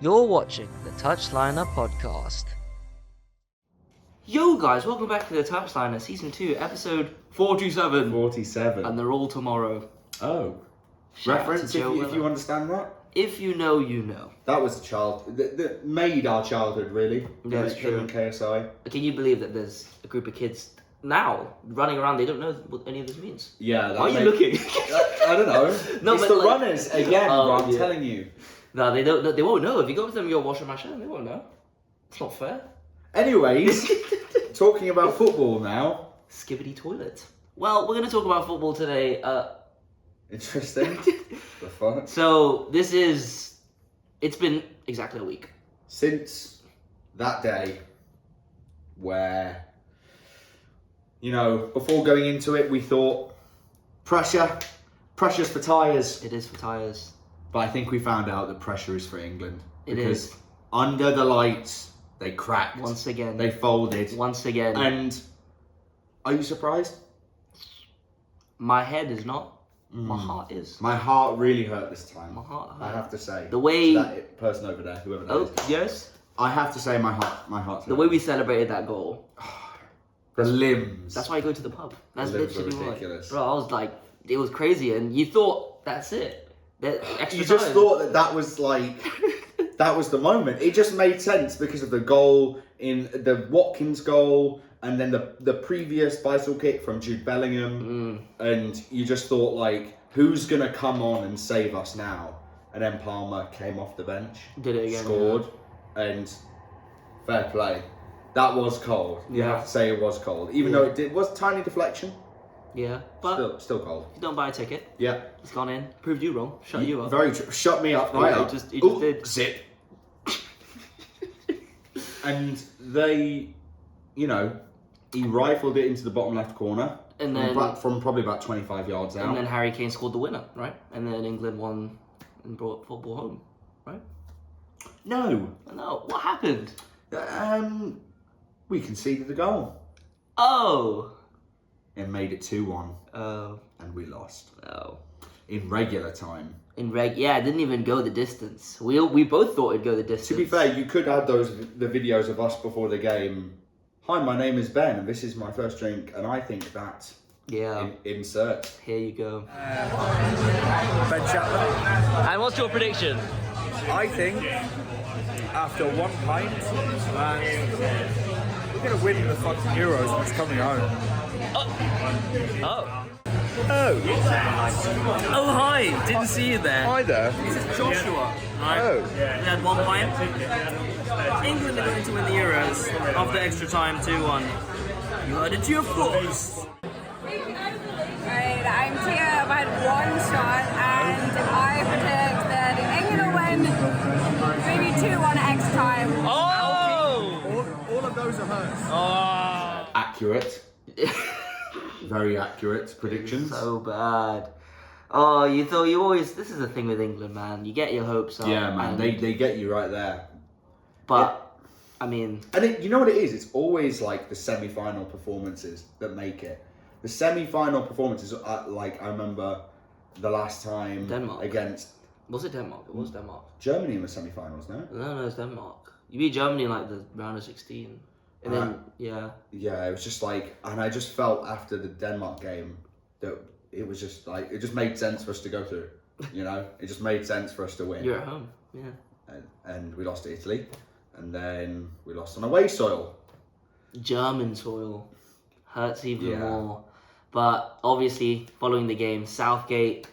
You're watching the Touchliner Podcast. Yo guys, welcome back to the Touchliner Season 2, Episode 47. 47. And they're all tomorrow. Oh. Shout Reference, if you understand that? If you know, you know. That was a child, that made our childhood, really. Yeah, it's true. In KSI. Can you believe that there's a group of kids now running around, they don't know what any of this means? Yeah. Why are you looking? I don't know. No, it's but the runners, again, I'm telling you. No, they don't. They won't know. If you go to them, you're washing my shirt, they won't know. It's not fair. Anyways, talking about football now. Skibbity toilet. Well, we're going to talk about football today. Interesting. The fuck? So, it's been exactly a week. Since that day where, before going into it, we thought, pressure's for tyres. It is for tyres. But I think we found out that pressure is for England. It because is. Under the lights, they cracked. Once again. They folded. Once again. And are you surprised? My head is not. My heart is. My heart really hurt this time. My heart hurt. I have to say. The way... To that person over there, whoever that is. Yes? I have to say my heart. The way we celebrated that goal. The limbs. That's why I go to the pub. That's the limbs literally were ridiculous. Bro, I was like, it was crazy. And you thought, that's it. You just thought that was like, that was the moment. It just made sense because of the goal in the Watkins goal and then the previous bicycle kick from Jude Bellingham. And you just thought like, who's going to come on and save us now? And then Palmer came off the bench. Did it again. Scored. Yeah. And fair play. That was cold. You have to say it was cold. Even though it was a tiny deflection. Yeah, but still cold. If you don't buy a ticket, yeah, it's gone in. Proved you wrong. Shut you up. Very true. Shut me up. Right up. It just did. Zip. And they, he rifled it into the bottom left corner, and then from probably about 25 yards out. And then Harry Kane scored the winner, right? And then England won and brought football home, right? No. What happened? We conceded the goal. Oh. It made it 2-1. Oh. And we lost. Oh. In regular time. Yeah, it didn't even go the distance. We both thought it'd go the distance. To be fair, you could add the videos of us before the game. Hi, my name is Ben, and this is my first drink, and I think that. Yeah. Insert. Here you go. Ben Chapman. And what's your prediction? I think after one pint, we're going to win the fucking Euros, and it's coming home. Oh. Oh, hi! Didn't see you there. Hi there. This is Joshua. Right? Oh. We had one pint. England are going to win the Euros after extra time 2-1. You heard it to your force. Right, I'm Tia. I've had one shot, and I predict that England will win maybe 2-1 extra time. Oh! All of those are hers. Oh! Accurate. Very accurate predictions. So bad. Oh, you thought you always... This is the thing with England, man. You get your hopes up. Yeah, man. They get you right there. But, I mean... And you know what it is? It's always like the semi-final performances that make it. The semi-final performances, I remember the last time... Denmark. Against... Was it Denmark? It was Denmark. Germany in the semi-finals, no? No, it's Denmark. You beat Germany in like the round of 16. And then, yeah. Yeah, it was just like... And I just felt after the Denmark game that it was just like... It just made sense for us to go through. It just made sense for us to win. You're at home, yeah. And we lost to Italy. And then we lost on away soil. German soil. Hurts even more. But obviously, following the game, Southgate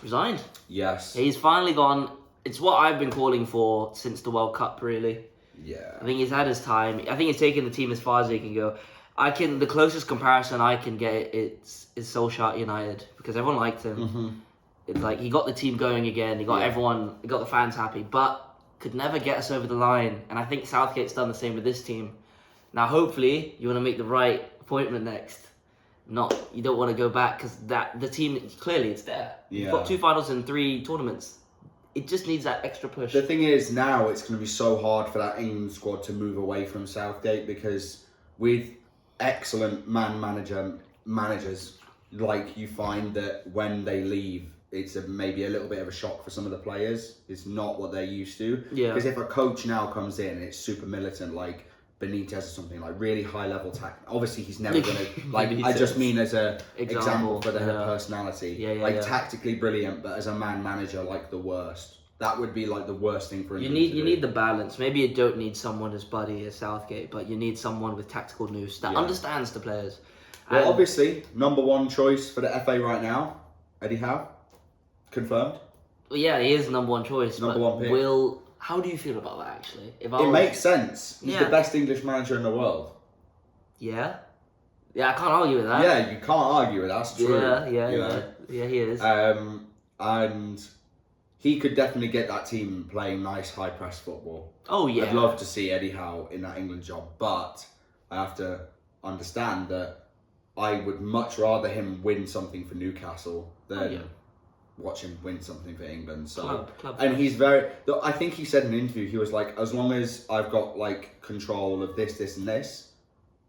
resigned. Yes. He's finally gone. It's what I've been calling for since the World Cup, really. Yeah. I think he's had his time. I think he's taken the team as far as he can go. The closest comparison I can get is Solskjaer at United, because everyone liked him. Mm-hmm. It's like he got the team going again. He got everyone, he got the fans happy, but could never get us over the line. And I think Southgate's done the same with this team. Now, hopefully, you want to make the right appointment next. You don't want to go back, because the team, clearly it's there. Yeah. You've got 2 finals and 3 tournaments. It just needs that extra push. The thing is, now it's going to be so hard for that England squad to move away from Southgate, because with excellent managers, like, you find that when they leave, it's maybe a little bit of a shock for some of the players. It's not what they're used to. Yeah. Because if a coach now comes in and it's super militant, like Benitez or something, like really high level obviously he's never going to, like, I just mean as a example for their personality. Tactically brilliant, but as a manager, like the worst. That would be like the worst thing for him. You need the balance. Maybe you don't need someone as buddy as Southgate, but you need someone with tactical nous that understands the players. Well, obviously, number one choice for the FA right now, Eddie Howe. Confirmed? Well, yeah, he is number one choice. Number one pick. How do you feel about that, actually? It makes sense. He's the best English manager in the world. Yeah? Yeah, I can't argue with that. Yeah, you can't argue with that. That's true. Yeah, he is. And he could definitely get that team playing nice high-press football. Oh, yeah. I'd love to see Eddie Howe in that England job, but I have to understand that I would much rather him win something for Newcastle than watch him win something for England. So, and he's I think he said in an interview, he was like, as long as I've got like control of this and this,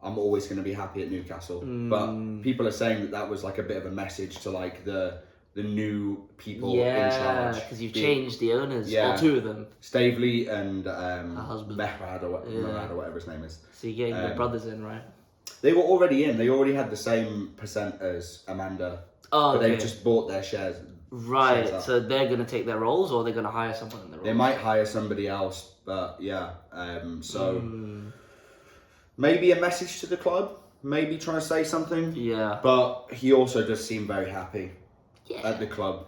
I'm always going to be happy at Newcastle. But people are saying that was like a bit of a message to like the new people in charge. Because you've changed the owners, or two of them. Stavely and husband. Mehrad or whatever his name is. So you're getting the brothers in, right? They were already in. They already had the same percent as Amanda. But they've just bought their shares. Right, so they're going to take their roles, or they're going to hire someone in the role? They might hire somebody else, but maybe a message to the club, maybe trying to say something. Yeah. But he also does seem very happy at the club.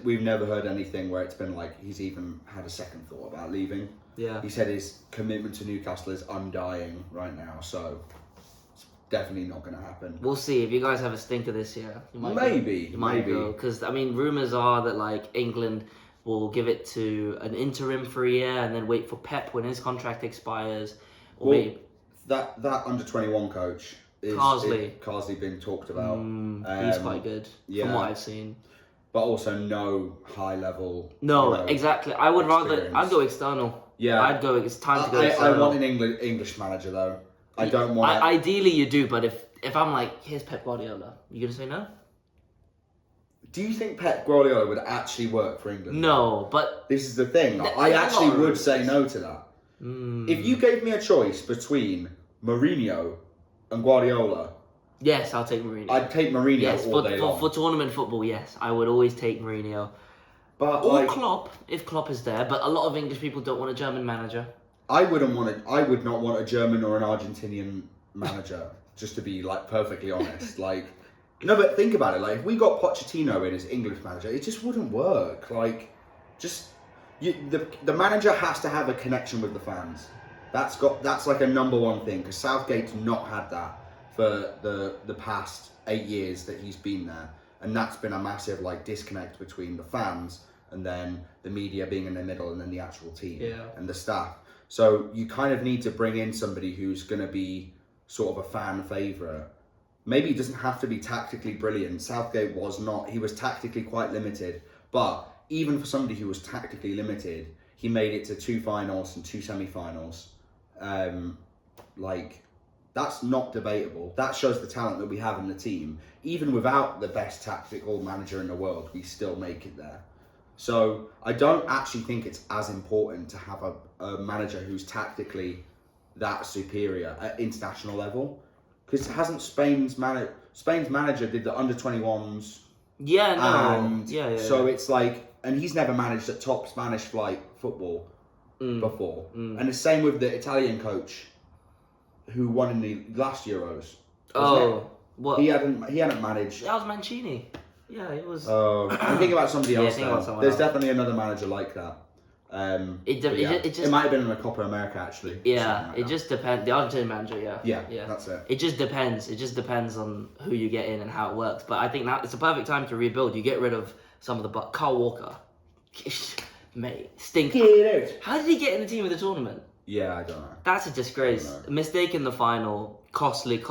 We've never heard anything where it's been like he's even had a second thought about leaving. Yeah. He said his commitment to Newcastle is undying right now, so it's definitely not going to happen. We'll see. If you guys have a stinker this year, you might maybe go. Because, I mean, rumours are that, like, England will give it to an interim for a year and then wait for Pep when his contract expires. Or maybe that under-21 coach is Carsley been talked about. He's quite good from what I've seen. But also no high level. No, exactly. I would I'd go external. Yeah. It's time to go external. I want an English manager though. I don't want. Ideally, you do, but if I'm like, here's Pep Guardiola, you gonna say no? Do you think Pep Guardiola would actually work for England? No, but this is the thing. I actually would say no to that. If you gave me a choice between Mourinho and Guardiola, yes, I'll take Mourinho. I'd take Mourinho all day long. For tournament football, yes, I would always take Mourinho. Or Klopp, if Klopp is there. But a lot of English people don't want a German manager. I would not want a German or an Argentinian manager, just to be like perfectly honest. Like, no, but think about it. Like, if we got Pochettino in as English manager, it just wouldn't work. Like, the manager has to have a connection with the fans. That's like a number one thing, because Southgate's not had that for the past 8 years that he's been there, and that's been a massive like disconnect between the fans and then the media being in the middle, and then the actual team and the staff. So you kind of need to bring in somebody who's going to be sort of a fan favourite. Maybe he doesn't have to be tactically brilliant. Southgate was not. He was tactically quite limited. But even for somebody who was tactically limited, he made it to 2 finals and 2 semi-finals. That's not debatable. That shows the talent that we have in the team. Even without the best tactical manager in the world, we still make it there. So I don't actually think it's as important to have a manager who's tactically that superior at international level, because hasn't Spain's manager did the under-21s. Yeah, no. Yeah. So it's like, and he's never managed at top Spanish flight football before. And the same with the Italian coach who won in the last Euros. What? He hadn't managed. That was Mancini. Yeah, it was. I'm thinking about somebody else. There's else. definitely another manager like that. It might have been in the Copa America actually. Yeah, it just depends. The Argentinian manager, yeah, that's it. It just depends. It just depends on who you get in and how it works. But I think now it's a perfect time to rebuild. You get rid of some of the Carl Walker, mate, stinker. How did he get in the team of the tournament? Yeah, I don't know. That's a disgrace. Mistake in the final, costly.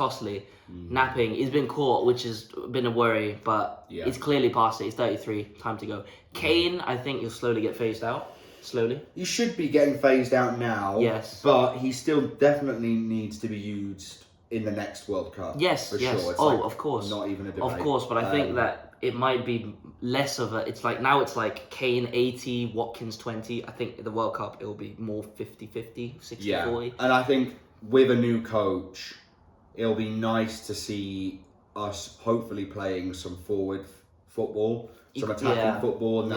Napping. He's been caught, which has been a worry, but it's clearly past it. He's 33. Time to go. Kane, I think he'll slowly get phased out. Slowly. He should be getting phased out now. Yes. But he still definitely needs to be used in the next World Cup. Yes, for yes. sure. It's of course. Not even a debate. Of course, but I think that it might be less of a. It's like Kane 80, Watkins 20. I think the World Cup it will be more 50-50, 60-40. And I think with a new coach, it'll be nice to see us hopefully playing some forward football, some attacking football, and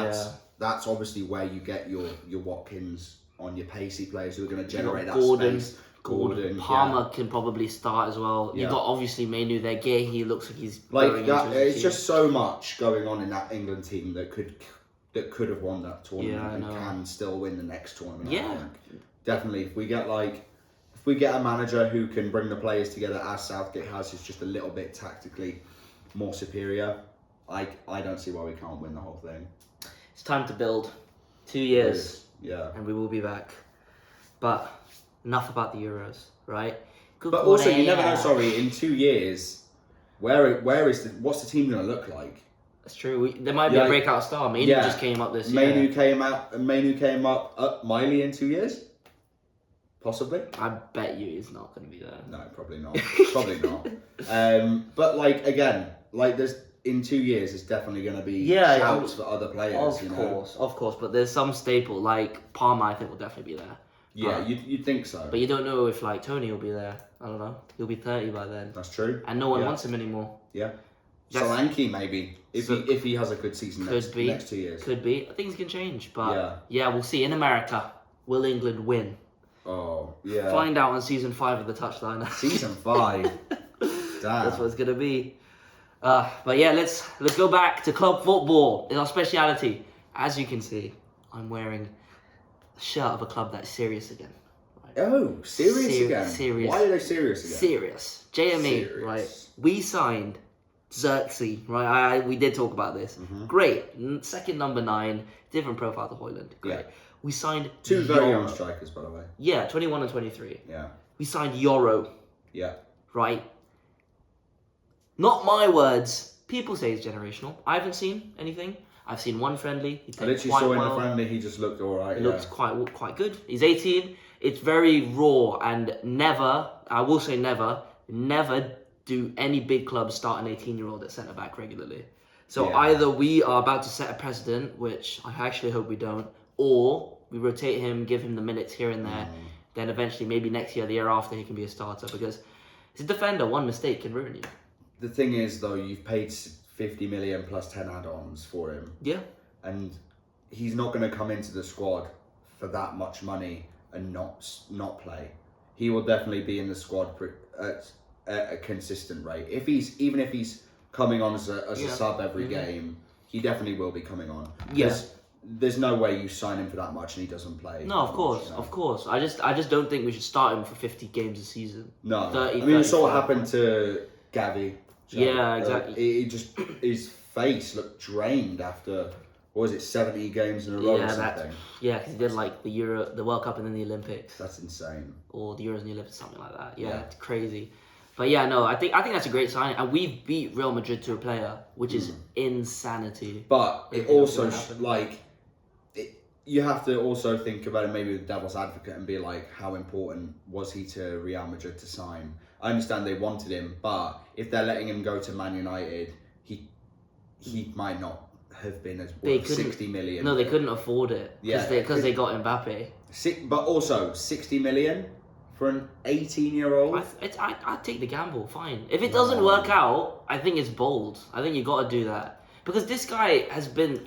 that's obviously where you get your Watkins on your pacey players who are going to generate that space. Gordon, Palmer can probably start as well. You've got obviously Mainu there. He looks like he's like that. It's just so much going on in that England team that could have won that tournament and can still win the next tournament. Yeah, I think. Definitely. If we get a manager who can bring the players together as Southgate has, who's just a little bit tactically more superior, I don't see why we can't win the whole thing. It's time to build. 2 years. Yeah. And we will be back. But enough about the Euros, right? But also, you never know. Sorry, in 2 years, what's the team going to look like? That's true. There might be a breakout star. Mainu just came up this year. Mainu came up. Miley in 2 years, possibly. I bet you he's not going to be there. No, probably not. Probably not. But again, there's in 2 years, it's definitely going to be shouts for other players. Of course. But there's some staple like Palmer. I think will definitely be there. Yeah, you'd think so. But you don't know if Tony will be there. I don't know. He'll be 30 by then. That's true. And no one wants him anymore. Yeah. Solanke maybe if he has a good season next 2 years. Could be. Things can change, but we'll see. In America, will England win? Oh yeah. Find out on season 5 of the Touchline. Season 5. Damn. That's what it's gonna be. But yeah, let's go back to club football. It's our speciality. As you can see, I'm wearing a shirt of a club that's serious again. Right? Oh, serious again? Serious. Why are they serious again? Serious. JME, right? We signed Xerxes, right? We did talk about this. Mm-hmm. Great. Second number 9, different profile to Højlund. Great. Yeah. We signed 2 very young strikers, by the way. Yeah, 21 and 23. Yeah. We signed Yoro. Yeah. Right? Not my words. People say he's generational. I haven't seen anything. I've seen one friendly. I literally saw in the friendly, he just looked alright. He looks quite good. He's 18. It's very raw and I will say never do any big clubs start an 18-year-old at centre-back regularly. So either we are about to set a precedent, which I actually hope we don't, or we rotate him, give him the minutes here and there, then eventually maybe next year, the year after, he can be a starter because he's a defender. One mistake can ruin you. The thing is, though, you've paid 50 million plus 10 add-ons for him. Yeah. And he's not going to come into the squad for that much money and not play. He will definitely be in the squad at a consistent rate. If he's coming on as a sub every game, he definitely will be coming on. Yes. There's no way you sign him for that much and he doesn't play. No, of course. I just don't think we should start him for 50 games a season. No. 30, you saw what happened to Gavi. Yeah, exactly. His face looked drained after, 70 games in a row or something? Because he did the World Cup and then the Olympics. That's insane. Or the Euros and the Olympics, something like that. Yeah, it's crazy. But yeah, no, I think that's a great signing, and we beat Real Madrid to a player, which is insanity. But it also you have to also think about it maybe with devil's advocate and be like, how important was he to Real Madrid to sign? I understand they wanted him, but if they're letting him go to Man United, he might not have been as worth 60 million. No, they couldn't afford it because they got Mbappe. But also 60 million for an 18-year-old. I'd take the gamble. Fine. If it doesn't work out, I think it's bold. I think you got to do that because this guy has been.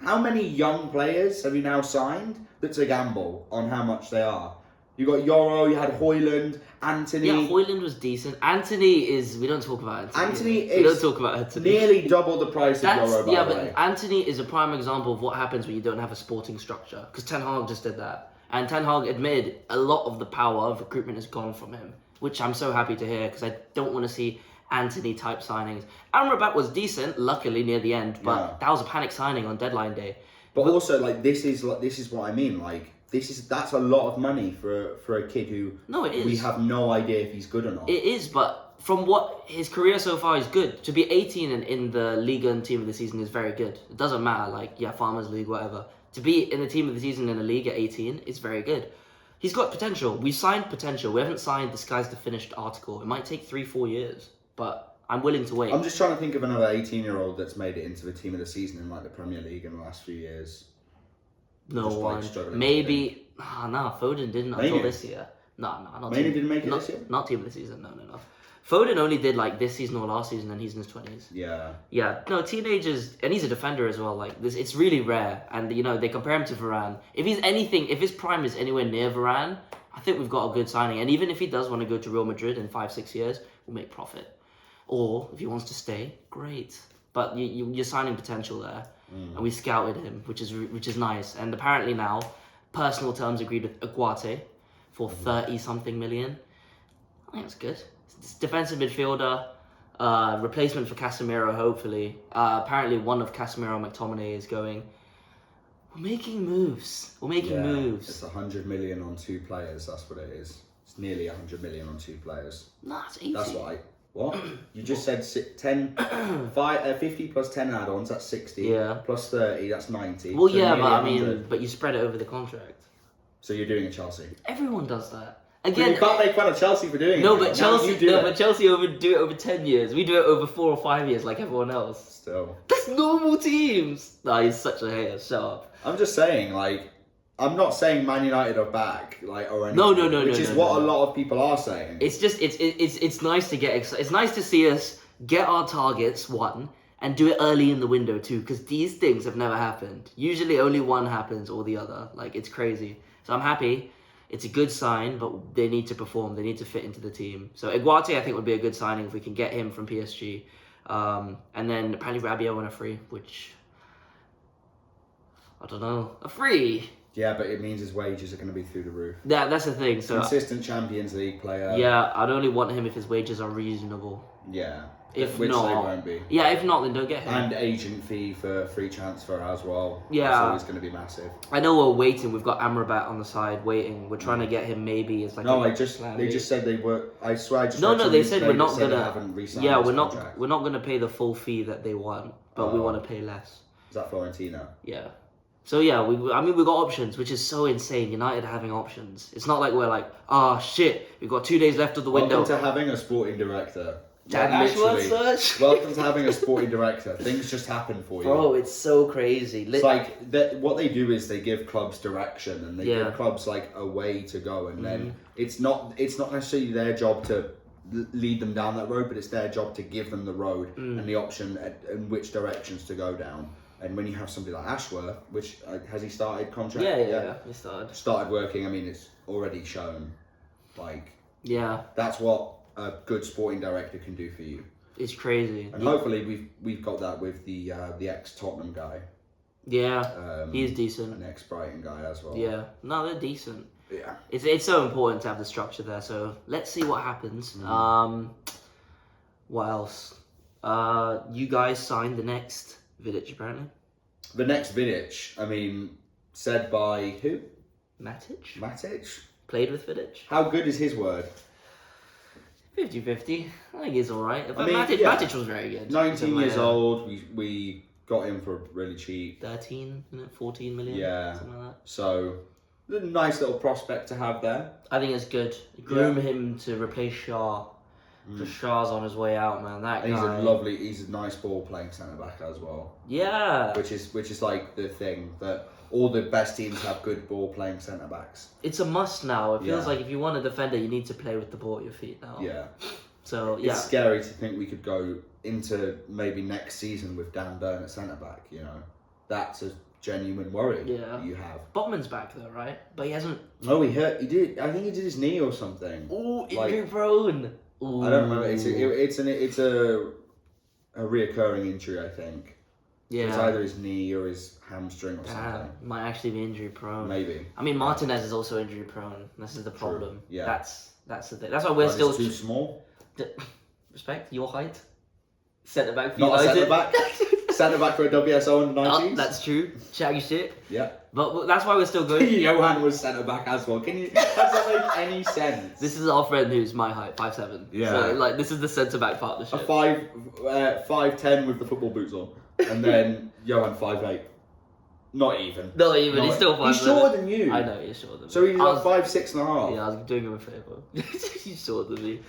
How many young players have you now signed? That's a gamble on how much they are. You got Yoro, you had Højlund, Anthony. Yeah, Højlund was decent. Anthony is. We don't talk about Anthony. We don't talk about Anthony. Nearly double the price of Yoro. By the way. Anthony is a prime example of what happens when you don't have a sporting structure. Because Ten Hag just did that, and Ten Hag admitted a lot of the power of recruitment has gone from him, which I'm so happy to hear because I don't want to see Anthony type signings. Amrabat was decent, luckily near the end, but that was a panic signing on deadline day. But also, this is what I mean. That's a lot of money for a kid who we have no idea if he's good or not. It is, but from what his career so far is good. To be 18 and in the Liga and team of the season is very good. It doesn't matter, Farmers League, whatever. To be in the team of the season in a league at 18 is very good. He's got potential. We signed potential. We haven't signed the sky's the finished article. It might take 3-4 years, but I'm willing to wait. I'm just trying to think of another 18-year-old that's made it into the team of the season in like the Premier League in the last few years. No Just, like, one. struggling Maybe. Foden didn't until Mainoo. this year. No, not Mainoo team. didn't make it not, this year? Not team of the season. No. Foden only did like this season or last season, and he's in his 20s. Yeah. Yeah, no, teenagers, and he's a defender as well. Like this, it's really rare. And you know, they compare him to Varane. If his prime is anywhere near Varane, I think we've got a good signing. And even if he does want to go to Real Madrid in 5-6 years, we'll make profit. Or if he wants to stay, great. But you're signing potential there, and we scouted him, which is nice. And apparently now, personal terms agreed with Aguate for 30-something million. I think that's good. It's defensive midfielder, replacement for Casemiro, hopefully. Apparently one of Casemiro and McTominay is going. We're making moves. It's 100 million on 2 players. That's what it is. It's nearly 100 million on 2 players. Nah, it's easy. That's what you just said 50 plus 10 add-ons, that's 60. Yeah. Plus 30, that's 90. Well, So yeah, nearly but 100. but you spread it over the contract. So you're doing a Chelsea. Everyone does that. But Again, you can't make fun of Chelsea for doing no, it. but Now Chelsea, you do no, it. but Chelsea do it over 10 years. We do it over 4 or 5 years, like everyone else. Still. That's normal teams. Nah, he's such a hater. Shut up. I'm just saying, like, I'm not saying Man United are back, like, or anything. No, Which is what a lot of people are saying. It's just it's nice to get it's nice to see us get our targets one and do it early in the window too, because these things have never happened. Usually only one happens or the other. Like, it's crazy. So I'm happy. It's a good sign, but they need to perform. They need to fit into the team. So Aguate, I think, would be a good signing if we can get him from PSG. And then apparently Rabiot on a free, which I don't know, a free. Yeah, but it means his wages are going to be through the roof. Yeah, that's the thing. So Consistent Champions League player. yeah, I'd only want him if his wages are reasonable. Yeah. If Which not, they won't be. Yeah, if not, then don't get him. And agent fee for free transfer as well. Yeah. It's always going to be massive. I know we're waiting. We've got Amrabat on the side waiting. We're trying to get him maybe as like. No, a they just plan B. said they were. I swear, I just No, read no, something they said today we're that not said they gonna. haven't re-signed Yeah, his we're not. contract. We're not gonna pay the full fee that they want, but we Oh. want to pay less. Is that Florentino? Yeah. So yeah, we've got options, which is so insane. United having options. It's not like we're like, oh shit, we've got 2 days left of the window. Welcome to having a sporting director. Jack Like, Ashworth literally. search. Welcome to having a sporting director. Things just happen for you. Bro, it's so crazy. It's like what they do is they give clubs direction and they give clubs like a way to go, and then it's not necessarily their job to lead them down that road, but it's their job to give them the road and the option and which directions to go down. And when you have somebody like Ashworth, which has he started contract? Yeah, he started Working. I mean, it's already shown. Like, Yeah, that's what a good sporting director can do for you. it's crazy. And hopefully we've got that with the ex Tottenham guy. Yeah, he is decent. An ex Brighton guy as well. Yeah, no, they're decent. Yeah. It's so important to have the structure there. So let's see what happens. What else? You guys signed the next Vidic apparently. The next Vidic, I mean, said by who? Matic Matic? played with Vidic. How good is his word? 50-50. I think he's all right. But mean, Matic, yeah. Matic was very good. 19 years old. We got him for really cheap. 13, isn't it? 14 million. Yeah. Something like that. So, a nice little prospect to have there. I think it's good. Groom him to replace Shaw. Because Shaw's on his way out, man. That And guy. he's a nice ball playing centre back as well. Yeah. Which is like the thing that all the best teams have good ball playing centre backs. It's a must now. It feels Yeah. like if you want a defender, you need to play with the ball at your feet now. Yeah. So, It's scary to think we could go into maybe next season with Dan Burn at centre back, you know. That's a genuine worry Yeah. you have. Botman's back though, right? But he hasn't. Oh, he did. I think he did his knee or something. Ooh, Like- injury prone. Ooh. I don't remember. It's a reoccurring injury, I think. Yeah. It's either his knee or his hamstring or something. Might actually be injury prone. Maybe. I mean, Martinez is also injury prone. This is the problem. Yeah. That's the thing. That's why we're But still it's too small. respect your height. Centre back. For Not a United. centre back. Centre back for a WSO under 19s. Oh, that's true. Shaggy shit. Yeah. But that's why we're still good. Johan was centre back as well. Does that make any sense? This is our friend who's my height, 5'7". Yeah. So, like, this is the centre back A partnership. 5'10" with the football boots on, and then Johan 5'8". Not even. Not even. He's still 5'11". He's shorter than you. I know, he's shorter than me. So he's like 5'6.5". Yeah, I was doing him a favour. He's shorter than me.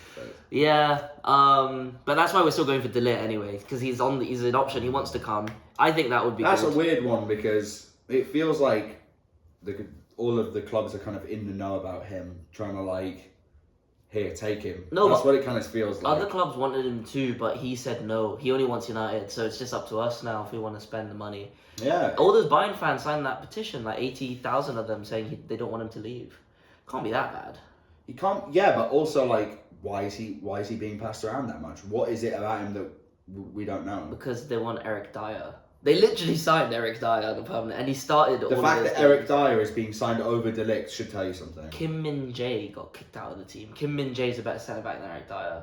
Yeah, but that's why we're still going for De Ligt anyway, because he's an option. He wants to come. I think that would be. That's good. a weird one because it feels like all of the clubs are kind of in the know about him, trying to like, here, take him. No, that's what it kind of feels like. Other clubs wanted him too, but he said no. He only wants United, so it's just up to us now if we want to spend the money. Yeah. All those Bayern fans signed that petition, like 80,000 of them saying they don't want him to leave. Can't be that bad. He can't. Yeah, but also like, why is he being passed around that much? What is it about him that we don't know? Because they want Eric Dyer. They literally signed Eric Dyer on the permanent, and he started. The fact that Eric Dyer is being signed over De Ligt should tell you something. Kim Min-jae got kicked out of the team. Kim Min-jae is a better centre back than Eric Dyer,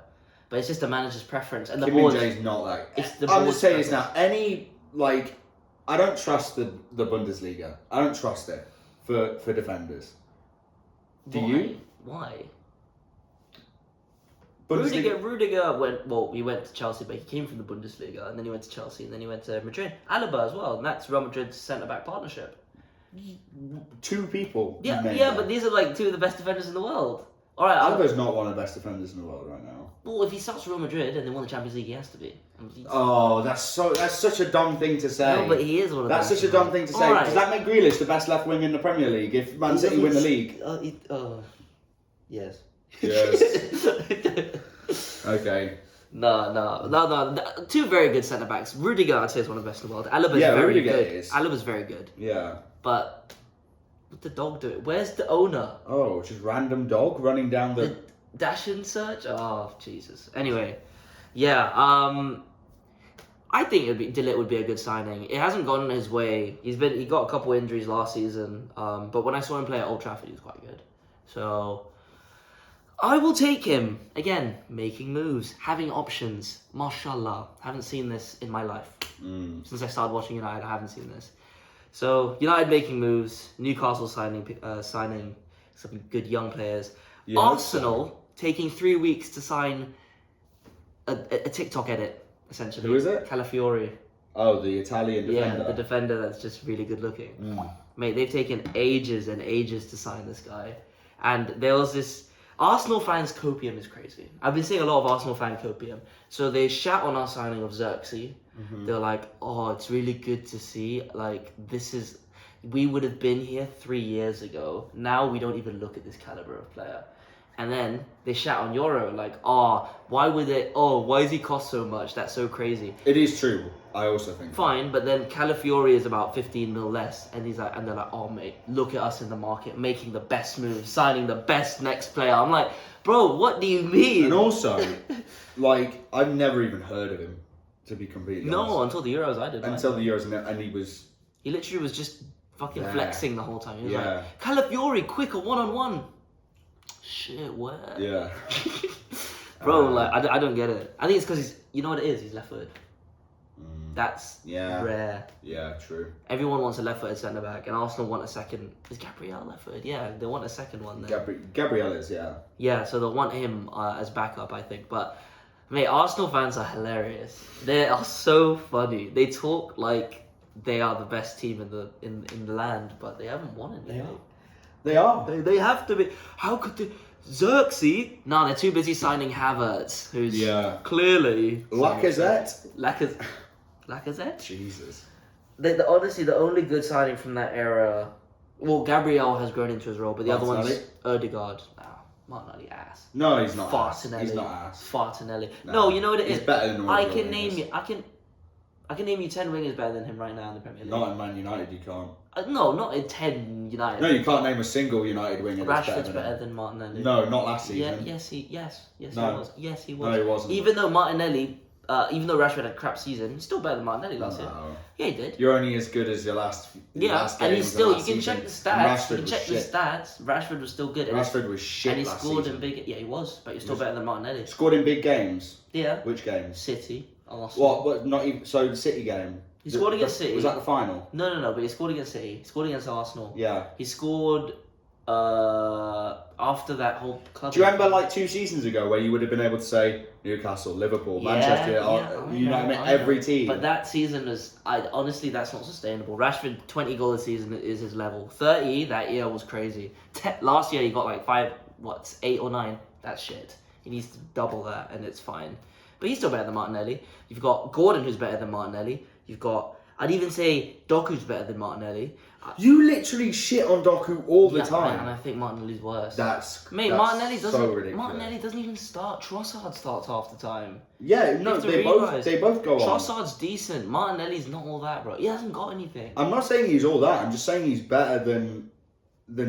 but it's just the manager's preference. And the Kim board. Min-jae's not that. I'm just saying this now. I don't trust the Bundesliga. I don't trust it for defenders. Do you? Why? Bundesliga. He went to Chelsea, but he came from the Bundesliga, and then he went to Chelsea, and then he went to Madrid. Alaba as well, and that's Real Madrid's centre-back partnership. 2 people. Yeah, but these are like 2 of the best defenders in the world. All right, Alaba's not one of the best defenders in the world right now. Well, if he starts Real Madrid and they won the Champions League, he has to be. Oh, that's such a dumb thing to say. No, but he is one of the That's best. such a dumb thing to say. Right. Does that make Grealish the best left wing in the Premier League if Man City win the league? Yes. Yes. Okay. No. 2 very good centre backs. Rudiger, I'd say, is one of the best in the world. Alaba's very Rudiger good. is. Alaba's very good. Yeah. But what the dog do? Where's the owner? Oh, just random dog running down the dash in search? Oh, Jesus. Anyway, yeah. I think De Ligt would be a good signing. It hasn't gone his way. He got a couple injuries last season. But when I saw him play at Old Trafford, he was quite good. So I will take him. Again, making moves, having options. Mashallah. Haven't seen this in my life. Since I started watching United, I haven't seen this. So United making moves, Newcastle signing some good young players. Yeah, Arsenal taking 3 weeks to sign a TikTok edit, essentially. Who is it? Calafiori. Oh, the Italian defender. Yeah, the defender that's just really good looking. Mate, they've taken ages and ages to sign this guy. And there was this... Arsenal fans' copium is crazy. I've been seeing a lot of Arsenal fan copium. So they shout on our signing of Xerxes. They're like, oh, it's really good to see. Like, we would have been here 3 years ago. Now we don't even look at this caliber of player. And then they shout on Yoro, like, why does he cost so much? That's so crazy. It is true. I also think. Fine, but then Calafiori is about 15 mil less. And they're like, oh, mate, look at us in the market, making the best move, signing the best next player. I'm like, bro, what do you mean? And also, like, I've never even heard of him, to be completely honest. No, until the Euros I did. Until the Euros, and he was... He literally was just fucking flexing the whole time. He was like, Calafiori, quicker, one-on-one. Shit, what? Yeah. Bro, I don't get it. I think it's because you know what it is? He's left-footed. That's rare. Yeah, true. Everyone wants a left-footed centre-back, and Arsenal want a second. Is Gabriel left-footed? Yeah, they want a second one there. Gabriel is, yeah. Yeah, so they'll want him as backup, I think. But, mate, Arsenal fans are hilarious. They are so funny. They talk like they are the best team in the land, but they haven't won anything. They are. They have to be. How could they? Xerxes? No, they're too busy signing Havertz, who's clearly... Lacazette? Jesus. Honestly, the only good signing from that era... Well, Gabriel has grown into his role, but the other one's Ødegaard. Martinelli ass. No, he's not Fartinelli. He's not ass. Fartinelli. No, you know what it is? He's better than I can name you 10 wingers better than him right now in the Premier League. Not in Man United, you can't. No, not in 10 United. No, you can't name a single United winger that's Rashford's better than Martinelli. No, not last season. He was. Yes, he was. No, he wasn't. Even though Rashford had a crap season, he's still better than Martinelli last year. Yeah, he did. You're only as good as your last and he's still, you can check the stats. Rashford Rashford was still good. Rashford was shit. And he scored in big... Yeah, he was, but he was still better than Martinelli. Scored in big games? Yeah. Which games? City, Arsenal. What? Not even... So, the City game? He scored against City. Was that the final? No, but he scored against City. He scored against Arsenal. Yeah. He scored After that whole club. Do you remember like 2 seasons ago where you would have been able to say Newcastle, Liverpool, Manchester, you know what I mean, every team? But that season is, honestly, that's not sustainable. Rashford, 20 goal a season is his level. 30 that year was crazy. Last year he got like 8 or 9. That's shit. He needs to double that and it's fine. But he's still better than Martinelli. You've got Gordon who's better than Martinelli. You've got, I'd even say Doku's better than Martinelli. You literally shit on Doku all the And time. I think Martinelli's worse. Martinelli Martinelli doesn't even start. Trossard starts half the time. Yeah, no, they both go on. Trossard's decent. Martinelli's not all that, bro. He hasn't got anything. I'm not saying he's all that. I'm just saying he's better than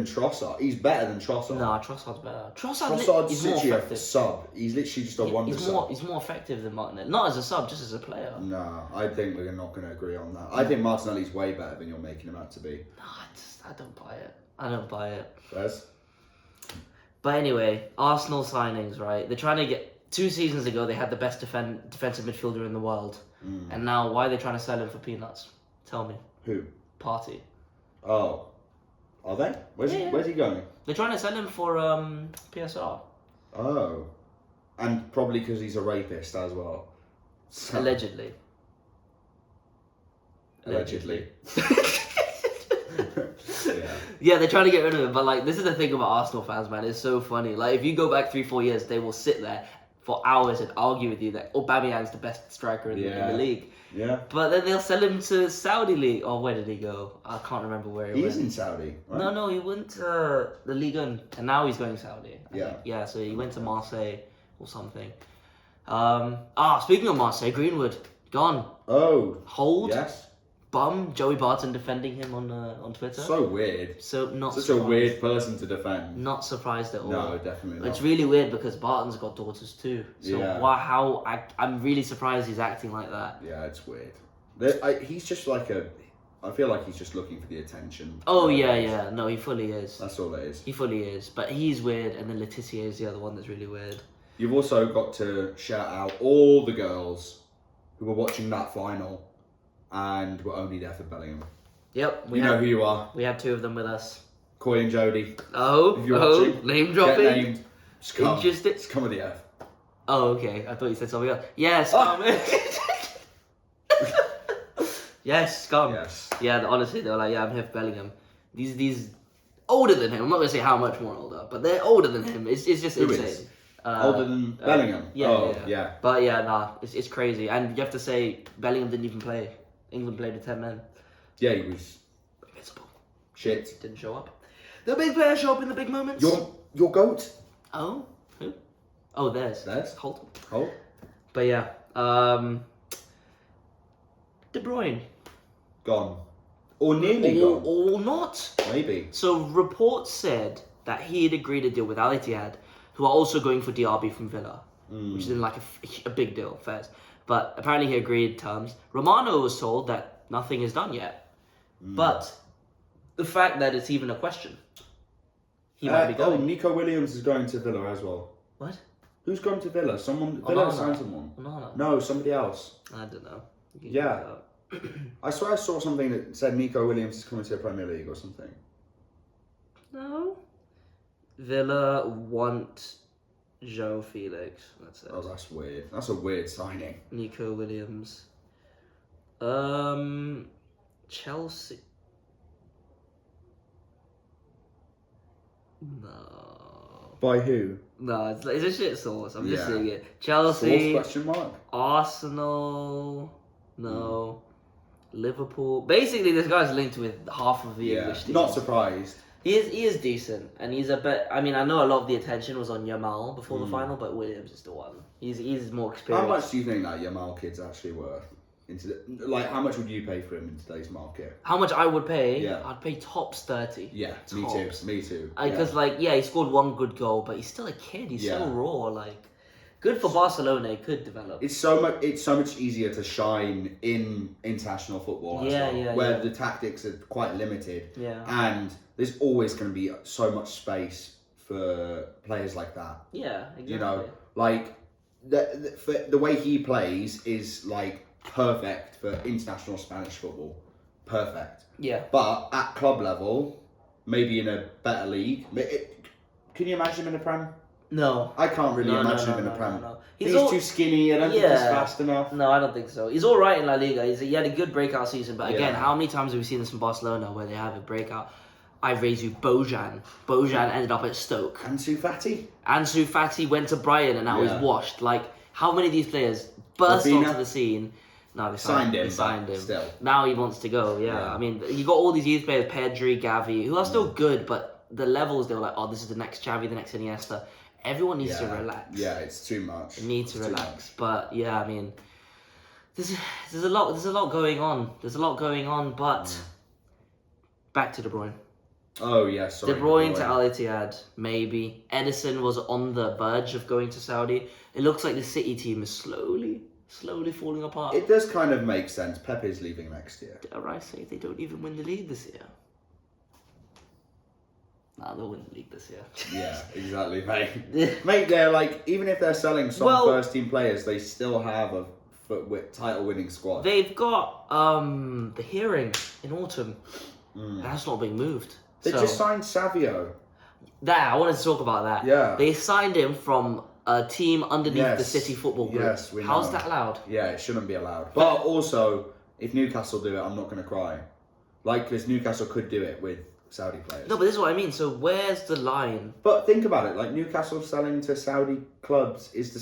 Trossard. He's better than Trossard. Nah, Trossard's better. Trossard's literally a sub. He's literally just a wonder sub. He's more effective than Martinelli. Not as a sub, just as a player. No, I think we're not going to agree on that. I think Martinelli's way better than you're making him out to be. No, I don't buy it. Yes. But anyway, Arsenal signings, right? They're trying to get... 2 seasons ago, they had the best defensive midfielder in the world. And now, why are they trying to sell him for peanuts? Tell me. Who? Partey. Oh. Are they? Where's he going? They're trying to sell him for PSR. Oh. And probably because he's a rapist as well. So. Allegedly. Yeah, they're trying to get rid of him, but like this is the thing about Arsenal fans, man. It's so funny. Like if you go back 3-4 years, they will sit there for hours and argue with you that Aubameyang's the best striker in the league. Yeah. But then they'll sell him to Saudi league. Oh, where did he go? I can't remember where he went. He's in Saudi, right? No, he went to the Ligue 1, and now he's going Saudi. Yeah. So he went to Marseille or something. Speaking of Marseille, Greenwood gone. Oh. Hold. Yes. Bum. Joey Barton defending him on Twitter. So weird. So not Such surprised. a weird person to defend. Not surprised at all. No, definitely not. It's really weird because Barton's got daughters too. So Yeah. I'm really surprised he's acting like that. Yeah, it's weird. He's just like I feel like he's just looking for the attention. Oh yeah. No, he fully is. That's all it is. He fully is. But he's weird, and then Laetitia is the other one that's really weird. You've also got to shout out all the girls who were watching that final and were only there for Bellingham. Yep. You know who you are. We had 2 of them with us. Coy and Jody. Oh, If you're watching, name Get dropping. named. Scum. Interested? Scum of the earth. Oh, okay. I thought you said something else. Yeah, Scum. Yes, Scum. Yes. Yeah, honestly, they were like, yeah, I'm here for Bellingham. These older than him. I'm not going to say how much more older, but they're older than him. It's just Who insane. is? Older than Bellingham? Yeah. But yeah, nah, it's crazy. And you have to say, Bellingham didn't even play. England played with 10 men. Yeah, he was Invisible. shit. Didn't show up. The big players show up in the big moments. Your goat? Oh? Who? Oh, there's. Holt. But yeah, De Bruyne. Gone. Or nearly gone. Or not. Maybe. So reports said that he had agreed a deal with Al Ittihad, who are also going for Diaby from Villa, which is in like a big deal first. But apparently he agreed terms. Romano was told that nothing is done yet. But the fact that it's even a question, he might be going. Oh, Nico Williams is going to Villa as well. What? Who's gone to Villa? Villa signed someone. No, somebody else. I don't know. Yeah. I swear I saw something that said Nico Williams is coming to the Premier League or something. No. Villa want Joe Felix. That's it. Oh, that's weird. That's a weird signing. Nico Williams. Chelsea. No. By who? No, it's a shit source. I'm just Yeah. saying it. Chelsea. Source question mark? Arsenal. No. Liverpool. Basically, this guy's linked with half of the English teams. Not surprised. He is decent, and he's a bit. I mean, I know a lot of the attention was on Yamal before the final, but Williams is the one. He's more experienced. How much do you think that Yamal kid's actually worth? How much would you pay for him in today's market? How much I would pay? Yeah. I'd pay tops 30. Yeah, Tops. me too. Because he scored 1 good goal, but he's still a kid. He's so raw. Like, good for Barcelona. He could develop. It's so much easier to shine in international football where the tactics are quite limited. Yeah. And there's always going to be so much space for players like that. Yeah, exactly. You know, like the way he plays is like perfect for international Spanish football. Perfect. Yeah. But at club level, maybe in a better league. Can you imagine him in a Prem? No. I can't really imagine him in a Prem. No. He's too skinny. I don't think he's fast enough. No, I don't think so. He's all right in La Liga. He had a good breakout season, but again, Yeah. how many times have we seen this in Barcelona where they have a breakout? I raise you Bojan. Bojan ended up at Stoke. Ansu Fati? Ansu Fati went to Bruyne and now he's washed. Like, how many of these players burst Ravina? onto the scene? No, they Signed him, They signed but him. still. Now he wants to go, yeah. I mean, you got all these youth players, Pedri, Gavi, who are still good, but the levels, they were like, oh, this is the next Xavi, the next Iniesta. Everyone needs to relax. Yeah, it's too much. They need to relax. But, yeah, I mean, there's a lot going on. There's a lot going on, but back to De Bruyne. Oh, yeah, sorry. De Bruyne to Al Ittihad, maybe. Edison was on the verge of going to Saudi. It looks like the City team is slowly falling apart. It does kind of make sense. Pepe's leaving next year. Dare I say they don't even win the league this year? Nah, they'll win the league this year. Yeah, exactly, mate. Mate, they're like, even if they're selling some first team players, they still have a title winning squad. They've got the hearing in autumn. That's not being moved. They just signed Savio. I wanted to talk about that. Yeah. They signed him from a team underneath the City Football Group. Yes, we know. How's that allowed? Yeah, it shouldn't be allowed. But also, if Newcastle do it, I'm not going to cry. Like, because Newcastle could do it with Saudi players. No, but this is what I mean. So where's the line? But think about it. Like, Newcastle selling to Saudi clubs is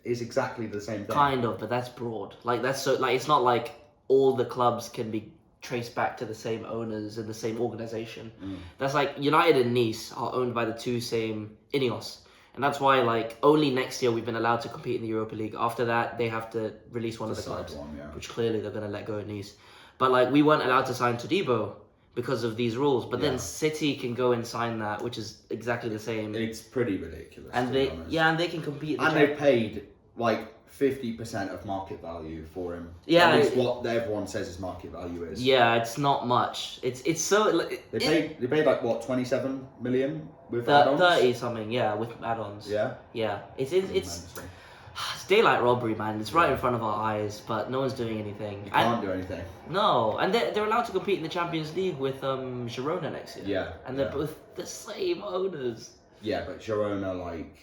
exactly the same thing. Kind of, but that's broad. Like, that's so, like, it's not like all the clubs can be traced back to the same owners and the same organization. That's like United and Nice are owned by the two same Ineos. And that's why, like, only next year we've been allowed to compete in the Europa League. After that, they have to release one of the clubs, which clearly they're going to let go of Nice. But, like, we weren't allowed to sign Todibo because of these rules. But then City can go and sign that, which is exactly the same. It's pretty ridiculous. And they, and they can compete. And they paid like 50% of market value for him. Yeah, it's what everyone says his market value is. Yeah, it's not much. It's so. They paid like what, 27 million with add-ons? 30 something, yeah, with add-ons. Yeah. Yeah, it's daylight robbery, man. It's right in front of our eyes, but no one's doing anything. You can't do anything. No, and they're allowed to compete in the Champions League with Girona next year. Yeah. And they're both the same owners. Yeah, but Girona, like,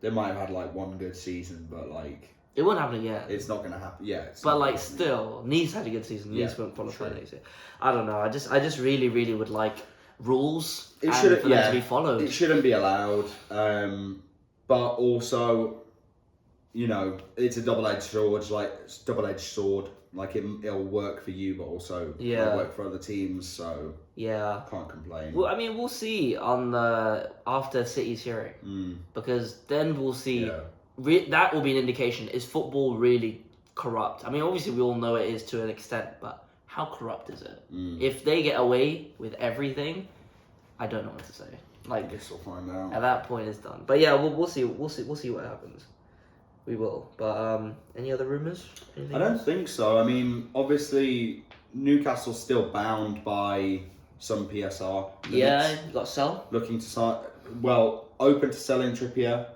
they might have had like one good season, but like it won't happen again. It's not gonna happen. Yeah. But like still, Nice had a good season. Nice won't qualify next year. I don't know. I just really would like rules for them to be followed. It shouldn't be allowed. But also, you know, it's a double-edged sword. Like it'll work for you, but also it'll work for other teams. So can't complain. Well, I mean, we'll see on after City's hearing because then we'll see. That will be an indication: is football really corrupt? I mean, obviously we all know it is to an extent, but how corrupt is it? If they get away with everything, I don't know what to say. Like, I guess we'll find out. At that point, it's done. But yeah, we'll see. We'll see what happens. We will. But any other rumours? I don't think so. I mean, obviously, Newcastle's still bound by some PSR limits. Yeah, you got to sell. Looking to sign, open to selling Trippier.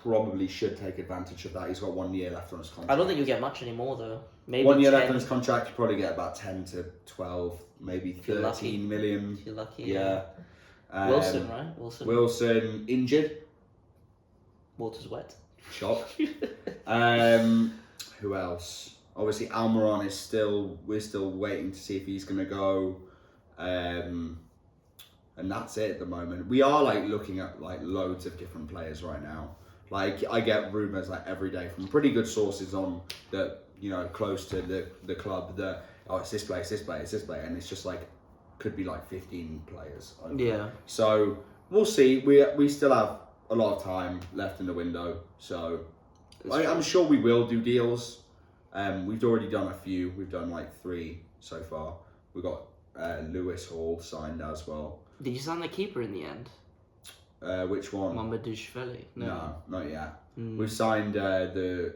Probably should take advantage of that. He's got 1 year left on his contract. I don't think you'll get much anymore though. Maybe 1 year 10. left on his contract. You probably get about 10 to 12, maybe 13 million. If you're lucky. Yeah. Wilson, right? Wilson injured. Water's wet. Shock. Who else? Obviously, Almiron we're still waiting to see if he's going to go. And that's it at the moment. We are like looking at like loads of different players right now. Like I get rumours like every day from pretty good sources on that, you know, close to the club that it's this player, and it's just like could be like 15 players. Yeah. So we'll see. We still have a lot of time left in the window, so I'm sure we will do deals. We've already done a few. We've done like 3 so far. We got Lewis Hall signed as well. Did you sign the keeper in the end? Which one? Mamadoushvili. No, not yet. We signed the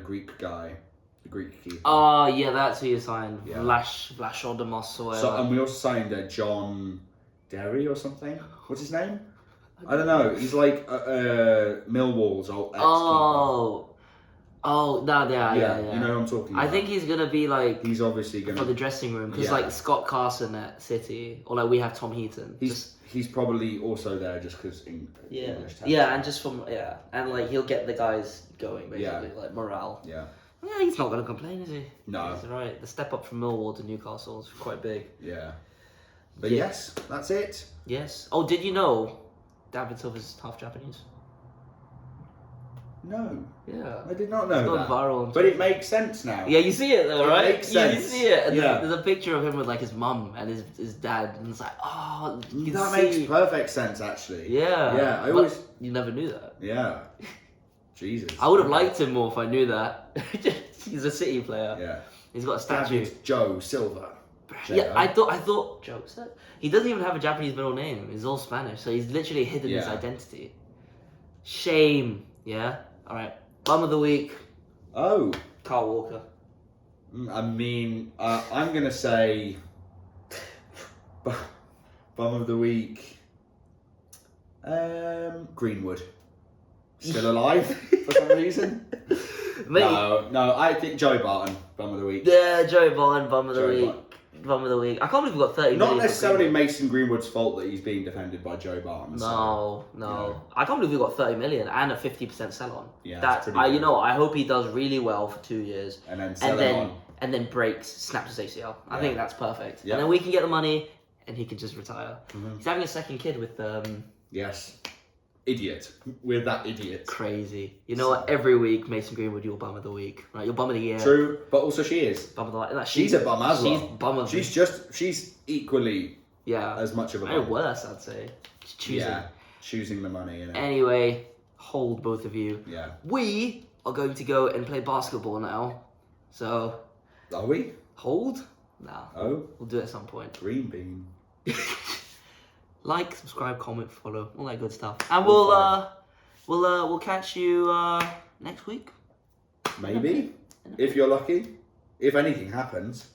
Greek guy, the Greek keeper. Oh yeah, that's who you signed. Yeah. Vlashodamos or whatever. So, and we also signed John Derry or something. What's his name? I don't know. He's like Millwall's old ex-keeper. Oh, Oh, no, yeah. You know what I'm talking about. I think he's gonna be like He's obviously for gonna the dressing room because Yeah. like Scott Carson at City, or like we have Tom Heaton. He's probably also there just because Yeah, English tax. yeah, and just from and like he'll get the guys going basically, like morale. Yeah. Yeah, he's not gonna complain, is he? No. He's right. The step up from Millwall to Newcastle is quite big. Yeah. But Yeah. yes, that's it. Yes. Oh, did you know David Silva's half Japanese? No, Yeah. I did not know It's gone that. viral on But it Twitter. makes sense now. Yeah, you see it though, It right? makes Yeah, you sense. see it. And Yeah. there's a picture of him with like his mum and his dad, and it's like, oh, you can That see. makes perfect sense, actually. Yeah. Yeah, I But always. You never knew that. Yeah. Jesus. I would have liked him more if I knew that. He's a City player. Yeah. He's got a statue. David Joe Silva. Yeah, I thought jokes. He doesn't even have a Japanese middle name. He's all Spanish, so he's literally hidden his Yeah. identity. Shame. Yeah. All right. Bum of the week. Oh. Carl Walker. I mean, I'm gonna say bum of the week. Greenwood, still alive for some reason. Mate, No, I think Joe Barton, bum of the week. yeah, Joey Barton, bum of the Joey week. Barton. Bum of the week. I can't believe we got 30 Not million for necessarily Greenwood. Mason Greenwood's fault that he's being defended by Joe Barton. No. know. I can't believe we got 30 million and a 50% sell on. Yeah, that's pretty you good. know, I hope he does really well for 2 years. And then sell him on. And then breaks, snaps his ACL. I Yeah. think that's perfect. Yeah. And then we can get the money, and he can just retire. Mhm. He's having a second kid with Yes. Idiot. We're that idiot. crazy. You know what? Every week, Mason Greenwood, your bum of the week, right? Your bum of the year. True, but also she is. Bum of the like, She's a bum as well. She's bum of the She's equally yeah. as much of a Maybe bum. worse, I'd say. She's choosing. Yeah, choosing the money. You know? Anyway, hold both of you. Yeah. We are going to go and play basketball now. So Are we? hold? No. Oh, We'll do it at some point. green bean. Like, subscribe, comment, follow, all that good stuff. And All we'll catch you next week. Maybe, if you're lucky. If anything happens.